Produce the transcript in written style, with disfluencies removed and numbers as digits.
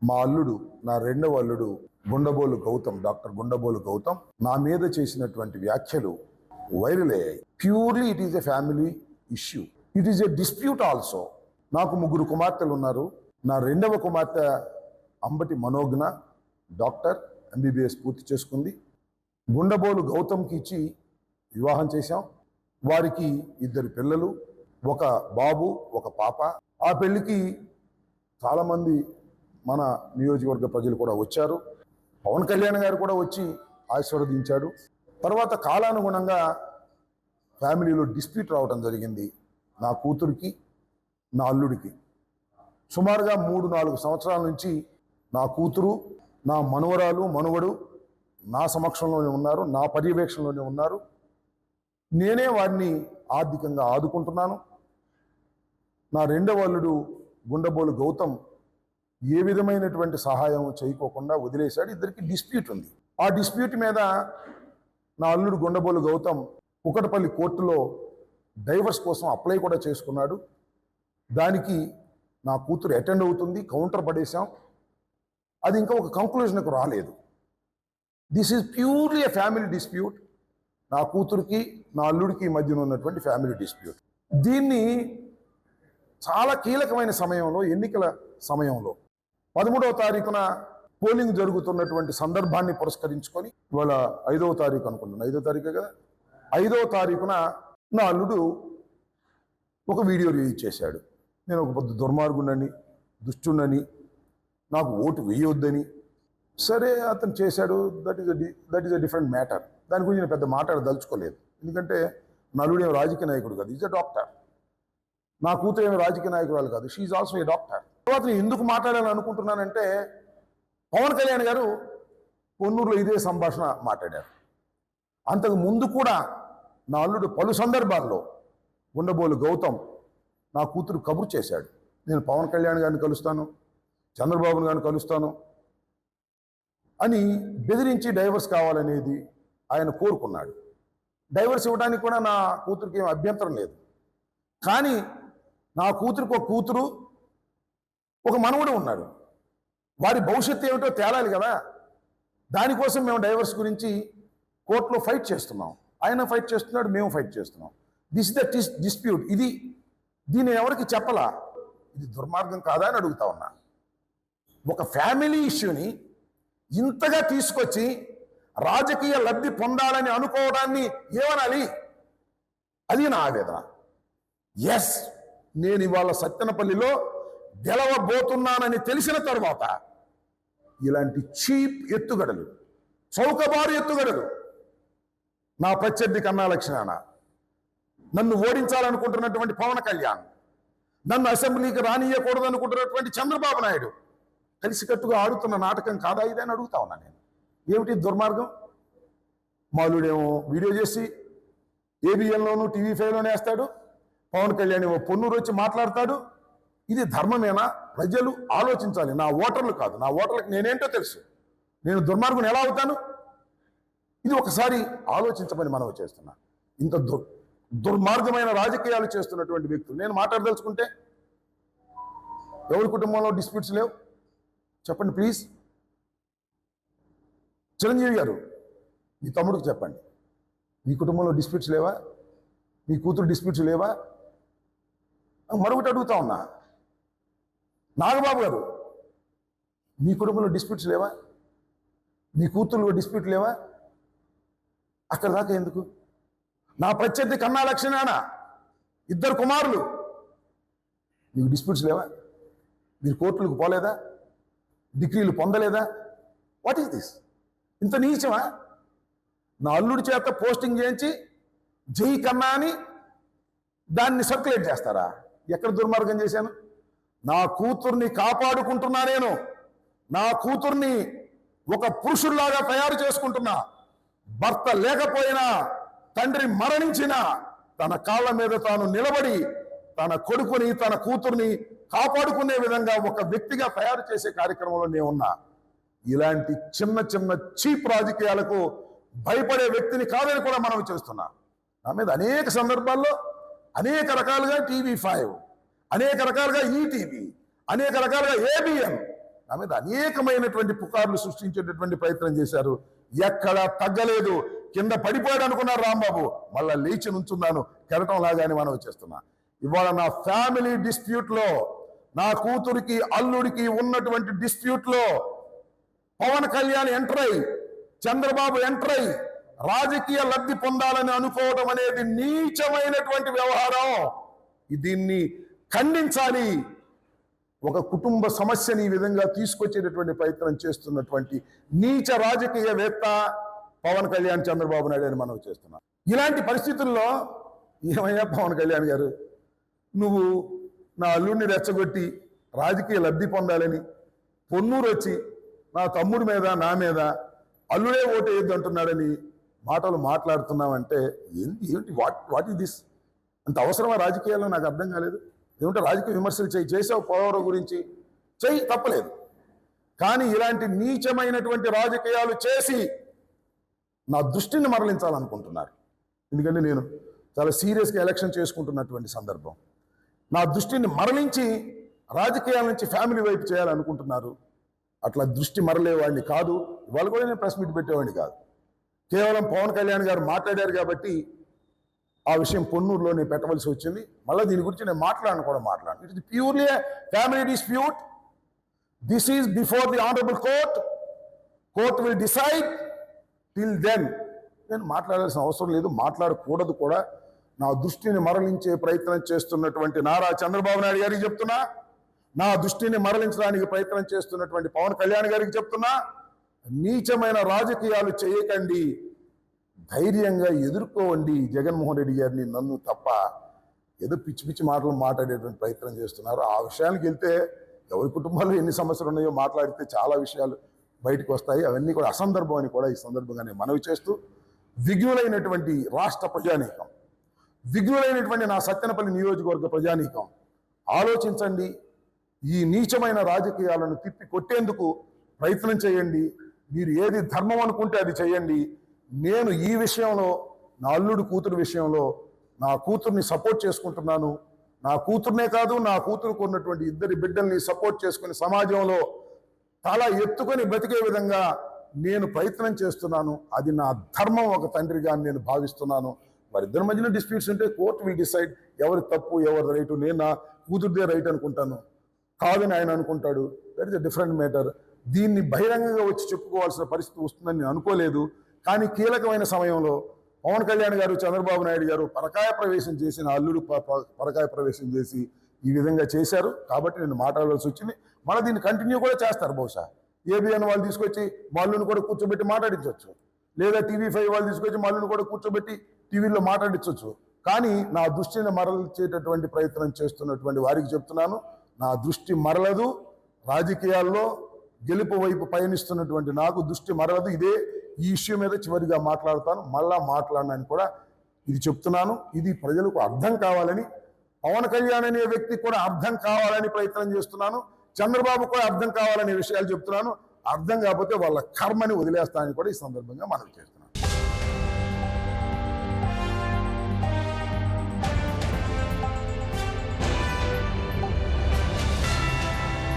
మా అల్లుడు, నా రెండవ అల్లుడు గుండబోలు గౌతమ్, డాక్టర్ గుండబోలు గౌతమ్ నా మీద చేసినటువంటి వ్యాఖ్యలు వైరల్ అయ్యాయి. Purely it is a family issue, it is a dispute also. నాకు 3 కుమార్తెలు ఉన్నారు. నా రెండవ కుమార్తె అంబటి మనోజ్ఞ డాక్టర్, MBBS పూర్తి చేసుకుంది. గుండబోలు గౌతమ్కి ఇచ్చి వివాహం చేశాం. వారికి 2 పిల్లలు, ఒక బాబు, ఒక పాప. ఆ పెళ్లికి చాలామంది మన నియోజకవర్గ ప్రజలు కూడా వచ్చారు. పవన్ కళ్యాణ్ గారు కూడా వచ్చి ఆశీర్వదించాడు. తర్వాత కాలానుగుణంగా ఫ్యామిలీలో డిస్ప్యూట్ రావడం జరిగింది. నా కూతురికి, నా అల్లుడికి సుమారుగా 3-4 సంవత్సరాల నుంచి నా కూతురు, నా మనవరాలు, మనవడు నా సమక్షంలోనే ఉన్నారు, నా పర్యవేక్షణలోనే ఉన్నారు. నేనే వారిని ఆర్థికంగా ఆదుకుంటున్నాను. నా రెండవ అల్లుడు గుండబోలు గౌతమ్ ఏ విధమైనటువంటి సహాయం చేయకోకుండా వదిలేశాడు. ఇద్దరికి డిస్ప్యూట్ ఉంది. ఆ డిస్ప్యూట్ మీద నా అల్లుడు గుండబోలు గౌతమ్ కుకటపల్లి కోర్టులో డైవర్స్ కోసం అప్లై కూడా చేసుకున్నాడు. దానికి నా కూతురు అటెండ్ అవుతుంది. కౌంటర్ పడేశాం. అది ఇంకా ఒక కంక్లూజన్కు రాలేదు. This is purely a family dispute. నా కూతురికి, నా అల్లుడికి మధ్యన ఉన్నటువంటి ఫ్యామిలీ డిస్ప్యూట్. దీన్ని చాలా కీలకమైన సమయంలో, ఎన్నికల సమయంలో 13వ తారీఖున పోలింగ్ జరుగుతున్నటువంటి సందర్భాన్ని పురస్కరించుకొని, ఇవాళ 5వ తారీఖు అనుకుంటున్నాను, 5వ తారీఖే కదా, 5వ తారీఖున నా అల్లుడు ఒక వీడియో రిలీజ్ చేశాడు. నేను ఒక పెద్ద దుర్మార్గుడని, దుష్టుడని, నాకు ఓటు వేయొద్దని. సరే, అతను చేశాడు. That is a different matter. దాని గురించి నేను పెద్ద మాట్లాడదలుచుకోలేదు. ఎందుకంటే నా అల్లుడు ఏమో రాజకీయ నాయకుడు కాదు, ఈజ్ ఎ డాక్టర్. నా కూతురు ఏమో రాజకీయ నాయకురాలు కాదు, షీఈ్ ఆల్సో ఏ డాక్టర్. తర్వాత నేను ఎందుకు మాట్లాడాలని అనుకుంటున్నానంటే, పవన్ కళ్యాణ్ గారు పొన్నూరులో ఇదే సంభాషణ మాట్లాడారు. అంతకు ముందు కూడా నా అల్లుడు పలు సందర్భాల్లో గుండబోలు గౌతమ్ నా కూతురు కబురు చేశాడు. నేను పవన్ కళ్యాణ్ గారిని కలుస్తాను, చంద్రబాబు గారిని కలుస్తాను అని బెదిరించి డైవర్స్ కావాలనేది ఆయన కోరుకున్నాడు. డైవర్స్ ఇవ్వడానికి కూడా నా కూతురికి ఏం అభ్యంతరం లేదు. కానీ నా కూతురికి ఒక కూతురు, ఒక మనవడు ఉన్నాడు. వారి భవిష్యత్తు ఏమిటో తేలాలి కదా. దానికోసం మేము డైవర్స్ గురించి కోర్టులో ఫైట్ చేస్తున్నాం. ఆయన ఫైట్ చేస్తున్నాడు, మేము ఫైట్ చేస్తున్నాం. This is the dispute. దీన్ని ఎవరికి చెప్పలా. ఇది దుర్మార్గం కాదా అని అడుగుతా ఉన్నా. ఒక ఫ్యామిలీ ఇష్యూని ఇంతగా తీసుకొచ్చి రాజకీయ లబ్ధి పొందాలని అనుకోవడాన్ని ఏమనాలి? అది నా ఆవేదన. ఎస్, నేను ఇవాళ సత్తెనపల్లిలో గెలవబోతున్నానని తెలిసిన తర్వాత ఇలాంటి చీప్ ఎత్తుగడలు, చౌకబారు ఎత్తుగడలు, నా ప్రత్యర్థి కన్నా లక్షణాన నన్ను ఓడించాలనుకుంటున్నటువంటి పవన్ కళ్యాణ్, నన్ను అసెంబ్లీకి రానియకూడదు అనుకుంటున్నటువంటి చంద్రబాబు నాయుడు కలిసికట్టుగా ఆడుతున్న నాటకం కాదా ఇదని అడుగుతా ఉన్నా నేను. ఏమిటి దుర్మార్గం? మాలుడేమో వీడియో చేసి ABNలోను TV5లోనే వేస్తాడు. పవన్ కళ్యాణ్ ఏమో పొన్నూరు వచ్చి మాట్లాడతాడు. ఇది ధర్మమేనా? ప్రజలు ఆలోచించాలి. నా ఓటర్లు కాదు, నా ఓటర్లకు నేనేంటో తెలుసు. నేను దుర్మార్గుని ఎలా అవుతాను? ఇది ఒకసారి ఆలోచించమని మనం చేస్తున్నా. ఇంత దుర్మార్గమైన రాజకీయాలు చేస్తున్నటువంటి వ్యక్తులు నేను మాట్లాడదలుచుకుంటే ఎవరి కుటుంబంలో డిస్ప్యూట్స్ లేవు చెప్పండి ప్లీజ్. చిరంజీవి గారు, మీ తమ్ముడికి చెప్పండి, మీ కుటుంబంలో డిస్ప్యూట్స్ లేవా? మీ కూతురు డిస్ప్యూట్స్ లేవా? మరొకటి అడుగుతా ఉన్నా, నాగబాబు గారు, మీ కుటుంబంలో డిస్ప్యూట్స్ లేవా? మీ కూతురులో డిస్ప్యూట్ లేవా? అక్కడ దాకా ఎందుకు? నా ప్రత్యర్థి కన్నా లక్షణాన 2 కుమారులు, మీకు డిస్ప్యూట్స్ లేవా? మీరు కోర్టులకు పోలేదా? డిగ్రీలు పొందలేదా? What is this? ఇంత నీచమా? నా అల్లుడి చేత పోస్టింగ్ చేయించి జై కన్నా అని దాన్ని సర్క్యులేట్ చేస్తారా? ఎక్కడ దుర్మార్గం చేశాను? నా కూతుర్ని కాపాడుకుంటున్నా. నేను నా కూతుర్ని ఒక పురుషుల్లాగా తయారు చేసుకుంటున్నా. భర్త లేకపోయినా, తండ్రి మరణించినా తన కాళ్ళ మీద తాను నిలబడి తన కొడుకుని, తన కూతుర్ని కాపాడుకునే విధంగా ఒక వ్యక్తిగా తయారు చేసే కార్యక్రమంలో నేను ఉన్నా. ఇలాంటి చిన్న చిన్న చీప్ రాజకీయాలకు భయపడే వ్యక్తిని కాదని కూడా మనం చేస్తున్నా. నా మీద అనేక సందర్భాల్లో అనేక రకాలుగా TV5, అనేక రకాలుగా ETV, అనేక రకాలుగా ABN మీద అనేకమైనటువంటి పుకార్లు సృష్టించేటటువంటి ప్రయత్నం చేశారు. ఎక్కడ తగ్గలేదు. కింద పడిపోయాడు అనుకున్నారు రాంబాబు, మళ్ళా లేచి నుంచున్నాను కెరటం లాగానే మనం చేస్తున్నా. ఇవాళ నా ఫ్యామిలీ డిస్ప్యూట్ లో, నా కూతురికి అల్లుడికి ఉన్నటువంటి డిస్ప్యూట్ లో పవన్ కళ్యాణ్ ఎంటర్ అయి, చంద్రబాబు ఎంటర్ అయి రాజకీయ లబ్ధి పొందాలని అనుకోవడం అనేది నీచమైనటువంటి వ్యవహారం. దీన్ని ఖండించాలి. ఒక కుటుంబ సమస్యని ఈ విధంగా తీసుకొచ్చేటటువంటి ప్రయత్నం చేస్తున్నటువంటి నీచ రాజకీయవేత్త పవన్ కళ్యాణ్, చంద్రబాబు నాయుడు అని మనం చేస్తున్నాం. ఇలాంటి పరిస్థితుల్లో ఏమయ్యా పవన్ కళ్యాణ్ గారు, నువ్వు నా అల్లుడిని రెచ్చగొట్టి రాజకీయ లబ్ధి పొందాలని పొన్నూరు వచ్చి నా తమ్ముడి మీద, నా మీద అల్లుడే ఓటు వేయద్దు అంటున్నాడని మాటలు మాట్లాడుతున్నావంటే ఏంటి? What is this? అంత అవసరమా రాజకీయాల్లో? నాకు అర్థం కాలేదు. ఏమంటే రాజకీయ విమర్శలు చేసావు పోలవరం గురించి, చెయ్యి, తప్పలేదు. కానీ ఇలాంటి నీచమైనటువంటి రాజకీయాలు చేసి నా దృష్టిని మరలించాలనుకుంటున్నారు. ఎందుకంటే నేను చాలా సీరియస్గా ఎలక్షన్ చేసుకుంటున్నటువంటి సందర్భం. నా దృష్టిని మరలించి రాజకీయాల నుంచి ఫ్యామిలీ వైపు చేయాలనుకుంటున్నారు. అట్లా దృష్టి మరలేవాడిని కాదు. ఇవాళ కూడా నేను ప్రెస్ మీట్ పెట్టేవాడిని కాదు. కేవలం పవన్ కళ్యాణ్ గారు మాట్లాడారు కాబట్టి ఆ విషయం పొన్నూరులో నేను పెట్టవలసి వచ్చింది. మళ్ళీ దీని గురించి నేను మాట్లాడను. It is purely family dispute. This is before the honourable court will decide. Till then నేను మాట్లాడాల్సిన అవసరం లేదు, మాట్లాడకూడదు కూడా. నా దృష్టిని మరలించే ప్రయత్నం చేస్తున్నటువంటి నారా చంద్రబాబు నాయుడు గారికి చెప్తున్నా, నా దృష్టిని మరలించడానికి ప్రయత్నం చేస్తున్నటువంటి పవన్ కళ్యాణ్ గారికి చెప్తున్నా, నీచమైన రాజకీయాలు చేయకండి, ధైర్యంగా ఎదుర్కోండి జగన్మోహన్ రెడ్డి గారిని, నన్ను తప్ప. ఏదో పిచ్చి పిచ్చి మాటలు మాట్లాడేటువంటి ప్రయత్నం చేస్తున్నారు. ఆ విషయానికి వెళ్తే ఎవరి కుటుంబాల్లో ఎన్ని సమస్యలు ఉన్నాయో మాట్లాడితే చాలా విషయాలు బయటకు వస్తాయి. అవన్నీ కూడా అసందర్భం అని కూడా ఈ సందర్భంగా నేను మనవి చేస్తూ, విఘ్నులైనటువంటి రాష్ట్ర ప్రజానీకం, విఘ్నులైనటువంటి నా సత్తెనపల్లి నియోజకవర్గ ప్రజానీకం, ఆలోచించండి. ఈ నీచమైన రాజకీయాలను తిప్పి కొట్టేందుకు ప్రయత్నం చేయండి. మీరు ఏది ధర్మం అనుకుంటే అది చేయండి. నేను ఈ విషయంలో, నా అల్లుడు కూతురు విషయంలో నా కూతుర్ని సపోర్ట్ చేసుకుంటున్నాను. నా కూతుర్నే కాదు, నా కూతురుకు ఉన్నటువంటి ఇద్దరి బిడ్డల్ని సపోర్ట్ చేసుకుని సమాజంలో తల ఎత్తుకొని బ్రతికే విధంగా నేను ప్రయత్నం చేస్తున్నాను. అది నా ధర్మం ఒక తండ్రిగా నేను భావిస్తున్నాను. వారిద్దరి మధ్యన డిస్ప్యూట్స్ ఉంటే కోర్టు విల్ డిసైడ్ ఎవరి తప్పు ఎవరి రైటు. నేను నా కూతురుదే రైట్ అనుకుంటాను, కాదని ఆయన అనుకుంటాడు. That is a different matter. దీన్ని బహిరంగంగా వచ్చి చెప్పుకోవాల్సిన పరిస్థితి వస్తుందని నేను అనుకోలేదు. కానీ కీలకమైన సమయంలో పవన్ కళ్యాణ్ గారు, చంద్రబాబు నాయుడు గారు పరకాయ ప్రవేశం చేసి, నా అల్లుడు పరకాయ ప్రవేశం చేసి ఈ విధంగా చేశారు. కాబట్టి నేను మాట్లాడాల్సి వచ్చింది. మళ్ళీ దీన్ని కంటిన్యూ కూడా చేస్తారు. బహుశా ఏబిఎన్ వాళ్ళు తీసుకొచ్చి మల్లుని కూడా కూర్చోబెట్టి మాట్లాడించవచ్చు, లేదా TV5 వాళ్ళు తీసుకొచ్చి మల్లుని కూడా కూర్చోబెట్టి టీవీలో మాట్లాడించవచ్చు. కానీ నా దృష్టిని మరల్చేటటువంటి ప్రయత్నం చేస్తున్నటువంటి వారికి చెప్తున్నాను, నా దృష్టి మరలదు. రాజకీయాల్లో గెలుపు వైపు పయనిస్తున్నటువంటి నాకు దృష్టి మరలదు. ఈ ఇష్యూ మీద చివరిగా మాట్లాడతాను, మళ్ళా మాట్లాడనని కూడా ఇది చెప్తున్నాను. ఇది ప్రజలకు అర్థం కావాలని, పవన్ కళ్యాణ్ అనే వ్యక్తి కూడా అర్థం కావాలని ప్రయత్నం చేస్తున్నాను. చంద్రబాబు కూడా అర్థం కావాలనే విషయాలు చెప్తున్నాను. అర్థం కాకపోతే వాళ్ళ కర్మని వదిలేస్తానని కూడా ఈ సందర్భంగా మనవి చేస్తున్నాను.